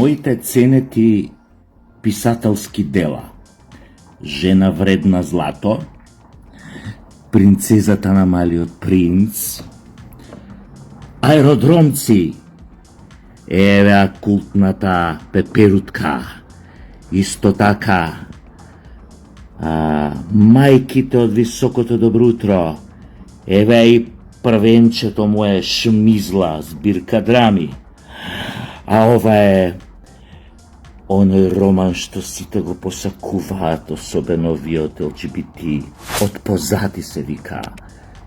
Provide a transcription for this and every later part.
моите ценети писателски дела Жена вредна злато, Принцезата на малиот принц, Аеродромци, еве култната Пеперутка, исто така Мајките од високото добро утро, еве и првенчето мое Шмизла, збирка драми, а ова е оној роман што сите го посакуваат, особено вие од ЛГБТ, од позади се вика,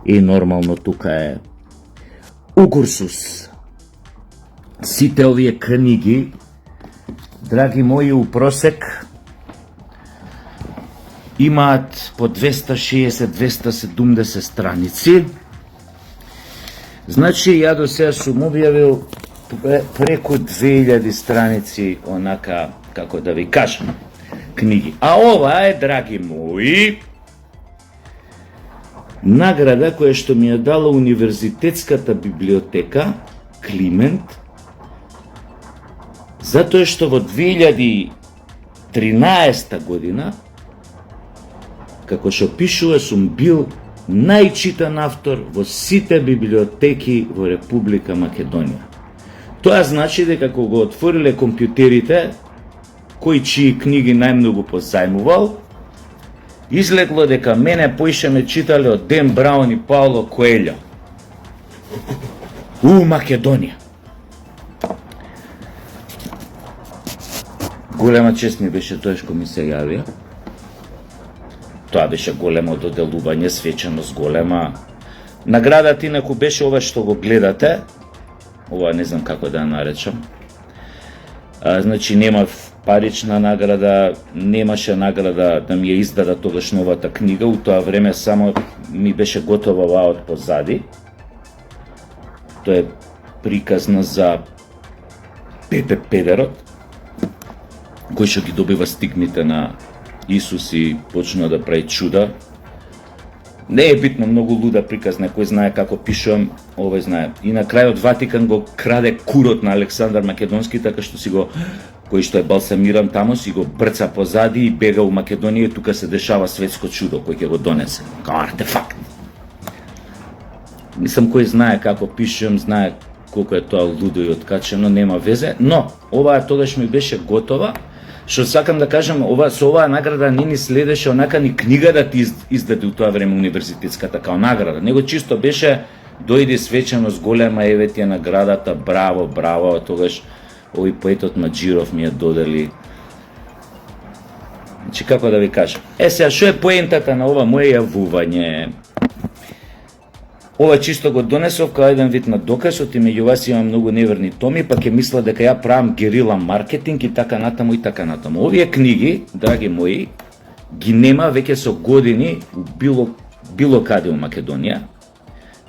и нормално тука е Угурсус. Сите овие книги, драги мои, у просек имаат по 260-270 страници. Значи, ја до сега сум објавил преку 2000 страници, онака, како да ви кажам, книги. А ова е, драги мои, награда која што ми ја дала Универзитетската библиотека Климент, затоа што во 2013 година, како што пишува, сум бил најчитан автор во сите библиотеки во Република Македонија. Тоа значи дека кога го отвориле компјутерите, кој чии книги најмногу позајмувал, излегло дека мене поише ме читале од Ден Браун и Пауло Коелјо. У Македонија. Голема чест ми беше тоа што ми се јавија. Тоа беше големо доделување, свеченост голема. Наградата инаку беше ова што го гледате. Ова не знам како да ја наречам. Значи немав парична награда, немаше награда да ми ја издадат тогаш новата книга, у тоа време само ми беше готова оваа од позади. Тоа е приказна за Пепе Педерот, кој што ги добива стигмите на Исус и почнува да прави чуда. Не е битно, многу луда приказна, кој знае како пишувам, овој знае. И на крајот Ватикан го краде курот на Александар Македонски, така што си го, кој што е балсамиран тамо, си го брца позади и бега у Македонија, и тука се дешава светско чудо кој ќе го донесе, као артефакт. Мислам, кој знае како пишувам, знае колку е тоа лудо и откачено, нема везе, но оваа тогаш ми беше готова. Што сакам да кажам, со оваа награда не ни следеше онака ни книга да ти издаде у тоа време универзитетската као награда, него чисто беше дојде свеченост голема, еве ти е наградата, браво, браво, тогаш овој поетот Маџиров ми ја додели. Значи, како да ви кажам. Сега, што е поентата на ова моje јавување? Ова чисто го донесов као еден вид на доказ, и меѓу вас има многу неверни томи, па ќе мисла дека ја правам герила маркетинг и така натаму и така натаму. Овие книги, драги мои, ги нема веќе со години било каде у Македонија.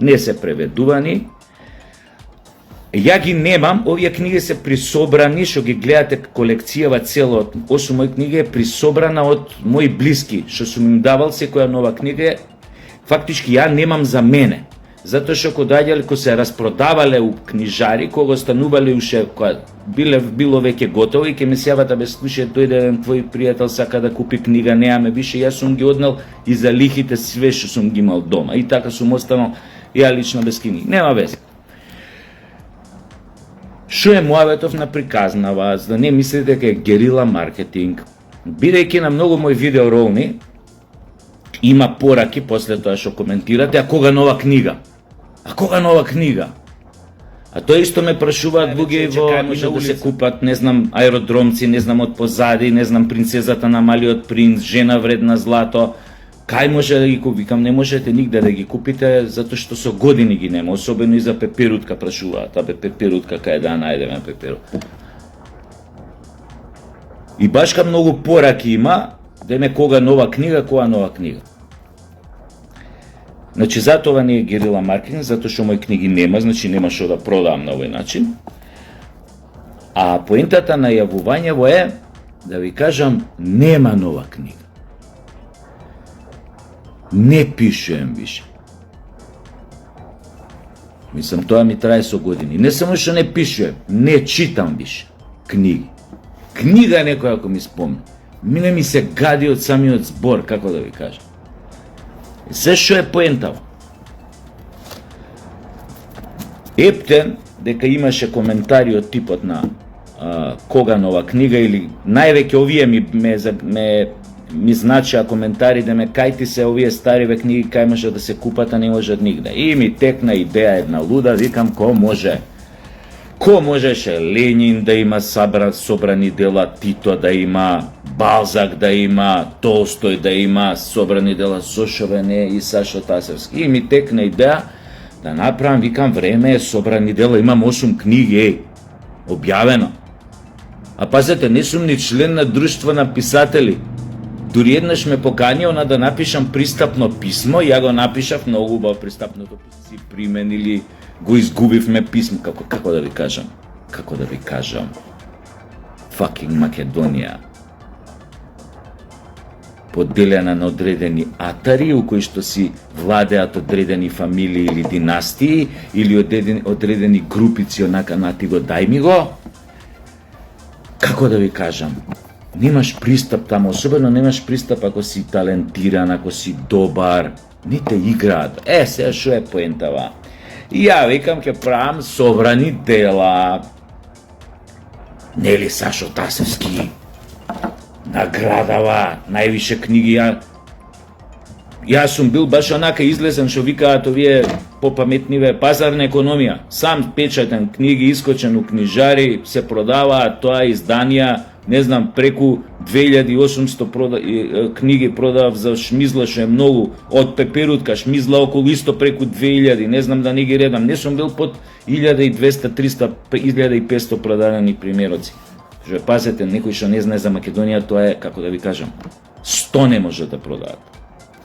Не се преведувани. Ја ги немам, овие книги се присобрани, што ги гледате колекцијава цело од 8 мои книги е присобрана од мои блиски, што сум им давал секоја нова книга. Фактички ја немам за мене, затоа што кога доаѓале, кога се распродавале у книжари, кога станувале уште, кога било веќе готово и ќе ме се јават, слушај, дојде еден твој пријател, сака да купи книга, неаме више, јас сум ги однел и за лихите све што сум ги имал дома. И така сум останал ја лично без книги. Нема везе. Што е муаветов на приказнава, за да не мислите дека е герила маркетинг. Бидејќи на многу мои видеоролни има пораки после тоа што коментирате, а кога нова книга? А кога нова книга? А тоа исто ме прашуваат луѓе во може да се купат, не знам, Аеродромци, не знам од позади, не знам, Принцезата на малиот принц, Жена вредна злато. Кај може да ги купикам? Не можете нигде да ги купите, затоа што со години ги нема, особено и за Пеперутка прашуваат. Абе, Пеперутка, кај да најдеме Пеперутка? И башка многу пораки има, деме кога нова книга, која нова книга. Значи, затоа не е герила маркетинг, затоа што мои книги нема, значи нема што да продавам на овој начин. А поентата на јавувањево е, да ви кажам, нема нова книга. Не пишувам више. Мислам, тоа ми трае со години. Не само што не пишувам, не читам више книги. книга некоја ако ми спомни. Мене ми се гади од самиот збор, како да ви кажам. Се што е поентава? Ептен, дека имаше коментари од типот на Коганова книга или највеќе овие ми значија коментари да ме кајти се овие стариве книги кај може да се купат, а не можат нигде. И ми текна идеја една луда, викам ко можеше Ленин да има собрани дела, Тито да има, Балзак да има, Толстој да има собрани дела, зошто не и Сашо Тасевски. И ми текна идеја да направам, викам, време е, собрани дела, имам 8 книги, објавено. А пазете, не сум ни член на друштво на писатели. Дури еднаш ме поканил на да напишам пристапно писмо, ја го напишав многу убаво пристапното писмо, си примен или го изгубивме писмо, како да ви кажам, fucking Македонија, поделена на одредени атари, у кои што си владеат одредени фамилии или династии, или одредени групици, онака нати го дај ми го, како да ви кажам, немаш пристап таму, особено немаш пристап ако си талентиран, ако си добар, не те играат. Сега шо е поентава? И ја викам ќе правам собрани дела. Нели Сашо Тасевски наградава највише книги. Јас сум бил баш онака излезен што викаат овие попаметниве, пазарна економија. Сам печатен книги, искочен у книжари, се продаваат, тоа изданија, не знам, преку 2800 книги продавав за Шмизла, што е многу, од Пеперутка, Шмизла околу исто преку 2000, не знам да не ги редам, не сум бил под 1200, 300, 1500 продадени примероци. Што пазете, некој што не знае за Македонија, тоа е, како да ви кажам, 100 не може да продаат.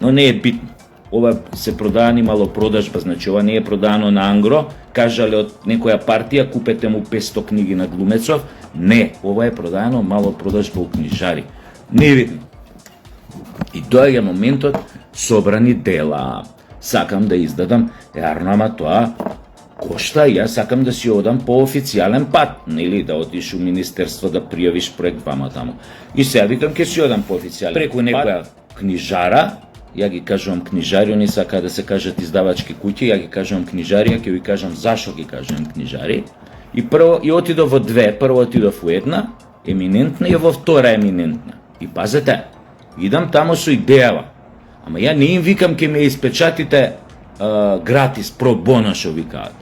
Но не е битно. Ова се продавани малопродажба, значи ова не е продано на ангро, кажале од некоја партија, купете му 500 книги на Глумецов. Не, ова е продано малопродажба у книжари. Не видно. И доаѓа моментот собрани дела. Сакам да издадам, јарно, ама тоа кошта, јас сакам да си одам по официјален пат, нели, да одиш у министерство да пријавиш проект вама таму. И сега викам ќе си одам по официјален преку некоја книжара. Ја ги кажувам книжари, они сака да се кажат издавачки куќи, ја ги кажувам книжари, ја ќе ви кажам зашо ги кажувам книжари. И отидов во две, прво отидов у една, еминентна, и во втора еминентна. И пазете, идам тамо со идејава. Ама ја не им викам ке ме испечатите гратис, про боно шо викаат.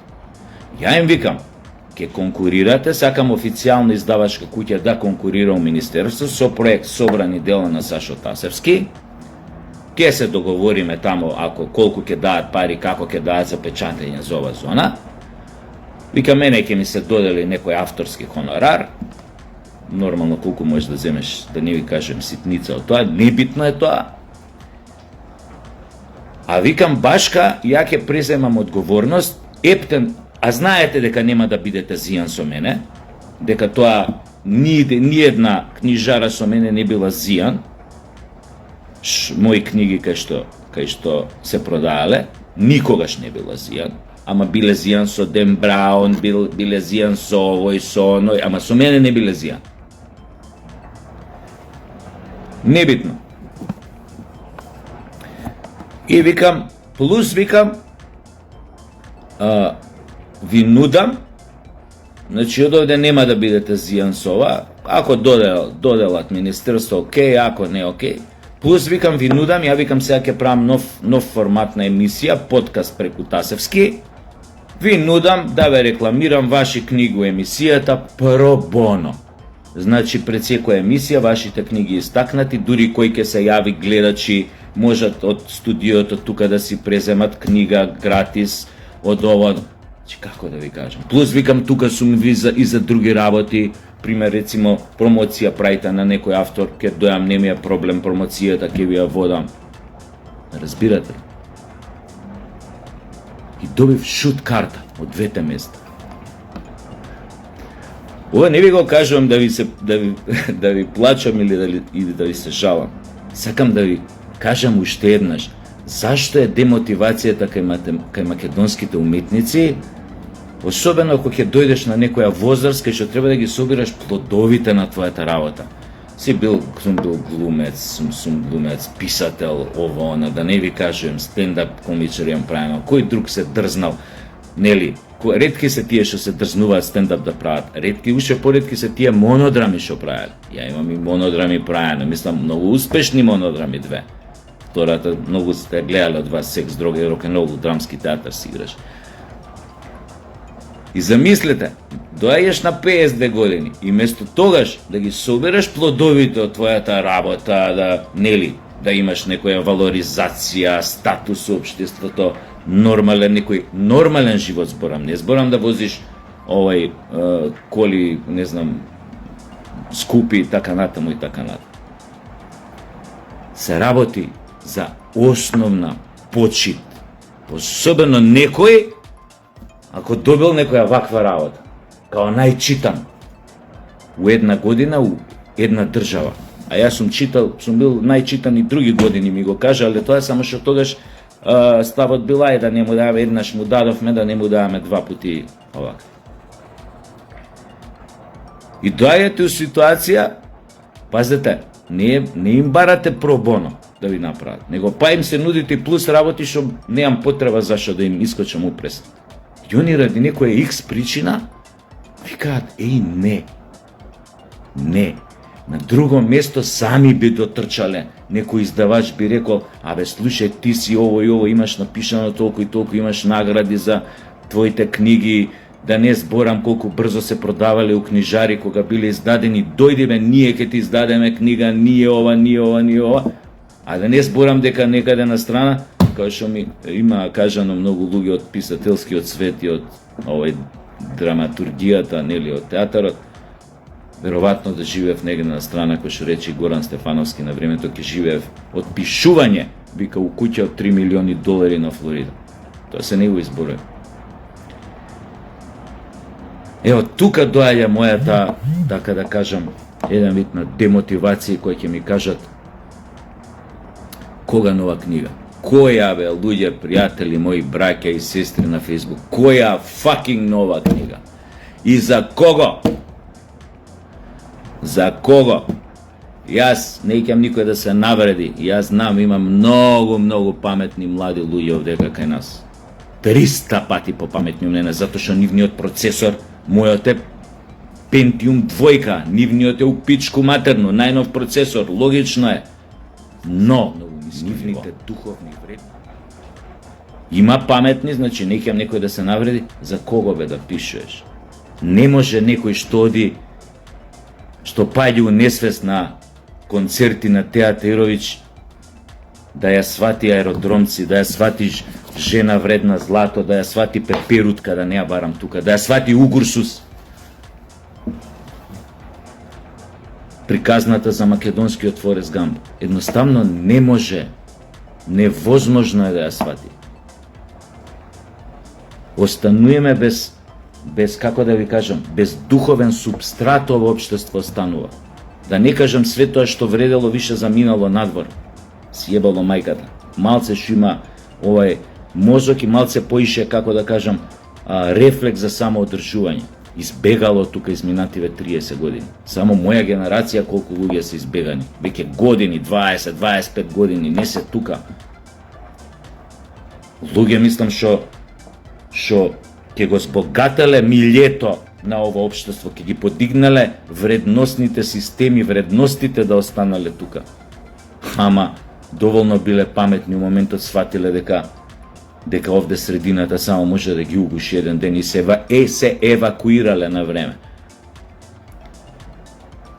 Ја им викам, ке конкурирате, сакам официјална издавачка куќа да конкурира у министерство со проект собрани дела на Сашо Тасевски. Ке се договориме тамо колку ќе даат пари, како ќе даат за печатење за ова зона. Вика, мене ќе ми се додели некој авторски хонорар. Нормално колку можеш да земеш, да не ви кажем ситница од тоа, небитно е тоа. А викам, башка, ја ќе преземам одговорност, ептен, а знаете дека нема да бидете зијан со мене, дека тоа ни една книжара со мене не била зијан, мои книги кај што се продаале, никогаш не била зијан, ама биле зијан со Ден Браун, биле зијан со овој, со оној, ама со мене не биле зијан. Небитно. И викам, плюс викам, ви нудам, значи од овде нема да бидете зијан со ова, ако доделат министерство, окей, ако не, окей. Плюс викам, ви нудам, ја викам сега ќе правам нов формат на емисија, подкаст преку Тасевски. Ви нудам да ве рекламирам ваши книги у емисијата про боно. Значи пред секоја емисија вашите книги истакнати, дури кој ќе се јави гледачи, можат од студиото тука да си преземат книга гратис од ова. Значи како да ви кажам. Плюс викам, тука сум ви и за други работи. Пример, рецимо, промоција прајта на некој автор, ке дојам, не ми е проблем промоцијата, ке ви ја водам. Разбирате? И добив шут карта од двете места. Ова не ви го кажувам да ви плачам или да ви се жалам. Сакам да ви кажам уште еднаш, зашто е демотивацијата кај македонските уметници Особено ако ќе дојдеш на некоја возраст кај што треба да ги собираш плодовите на твојата работа. Сум бил глумец, сум глумец, писател, ова, она, да не ви кажувам, стендап комичар имам правено, кој друг се дрзнал, нели, ретки се тие што се дрзнуваат стендап да прават, ретки, уште поретки се тие монодрами што прават. Ја имам и монодрами правено, мислам, многу успешни монодрами две. Втората, многу сте гледали од вас, секс, дрога и рок-н-рол, драмски театар си играш. И замислете, доаѓаш на 52 години и место тогаш да ги собереш плодовите од твојата работа, да, нели, да имаш некоја валоризација, статус во општеството, некој нормален живот зборам, не зборам да возиш коли, не знам, скупи и така натаму и така натаму. Се работи за основна почит, особено некој ако добил некоја ваква работа, као најчитан у една година, у една држава. А јас сум бил најчитан и други години, ми го кажа, але тоа само што тогаш ставот била е да не му даваме, еднаш му дадовме, да не му даваме два пати овака. И доаѓате у ситуација, пазете, не им барате про боно да ви направат, него па им се нудите плюс работи што неам потреба зашто да им искочам упрес. И они ради некоја X причина викаат, не. На друго место сами би дотрчале. Некој издавач би рекол, слушај, ти си ово и ово, имаш напишано толку и толку, имаш награди за твоите книги, да не зборам колку брзо се продавале у книжари кога биле издадени, дојдеме, ние ќе ти издадеме книга, ние ова. А да не зборам дека некаде на страна, као што ми има кажано многу луѓе од писателскиот свет и од драматургијата, нели, од театарот, веројатно да живеев негде на страна, кој што рече Горан Стефановски на времето, ќе живеев од пишување, вика, у куќа од $3 милиони на Флорида. Тоа се не го изборува. Ево, тука доаѓа мојата, така да кажам, еден вид на демотивација која ќе ми кажат кога нова книга. Која, бе, луѓе, пријатели мои, браќа и сестри на Фейсбук, која факинг нова книга? И за кого? За кого? Јас не ќам никој да се навреди. Јас знам, има многу паметни млади луѓе овдека кај нас. 300 пати попаметни од мене, затоа што нивниот процесор, мојот е Pentium 2, нивниот е у пичку матерно, најнов процесор, логично е. Но нивните духовни вредности. Има паметни, значи не ќам некој да се навреди, за кого бе да пишеш? Не може некој што паѓа у несвест на концерти на Теа Теировиќ да ја свати аеродромци, да ја свати жена вредна злато, да ја свати пеперутка, да не ја барам тука, да ја свати Угурсус. Приказната за македонскиот Форест Гамп. Едноставно не може, невозможно е да ја свати. Остануваме без како да ви кажам, без духовен субстрат во општество станува. Да не кажам све тоа што вредело више заминало надвор. Си ебало мајката. Малце што има мозок и малце поише, како да кажам, рефлекс за самоодржување. Избегало тука изминативе 30 години. Само моја генерација колку луѓе се избегани. Веќе години, 20-25 години, не се тука. Луѓе мислам што ќе го збогателе милјето на ово општество, ќе ги подигнале вредносните системи, вредностите да останале тука. Ама доволно биле паметни у моментот, сватиле дека овде средината само може да ги угуши еден ден и се евакуирале на време.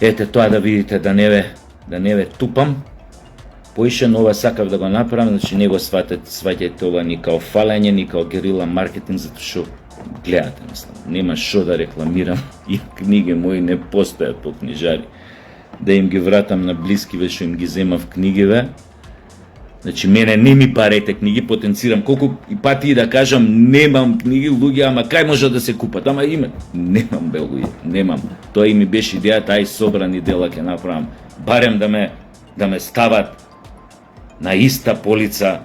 Ете тоа да видите, да не ве тупам. Поише ова сакав да го направам, значи не го сваќајте ова ни као фалење, ни као герила маркетинг, затоа што гледате, мислам, нема шо да рекламирам и книги мои не постојат по книжари. Да им ги вратам на блискиве што им ги земав книгиве. Значи, мене не ми барете книги, потенцирам колку и пати да кажам немам книги, луѓе, ама кај може да се купат, ама име. Немам, бе, луѓе, немам. Тоа и ми беше идејата, ај собрани дела ќе направам. Барем да ме стават на иста полица,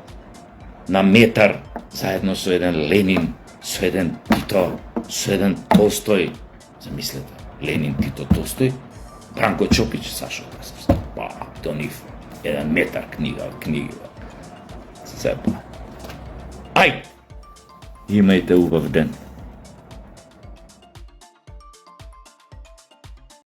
на метар, заедно со еден Ленин, со еден Тито, со еден Толстој, замислете, Ленин, Тито, Толстој, Бранко Чопич, Сашо Тасовски, па, до нив, еден метар книга, Сепа. Ај! Имајте убав ден.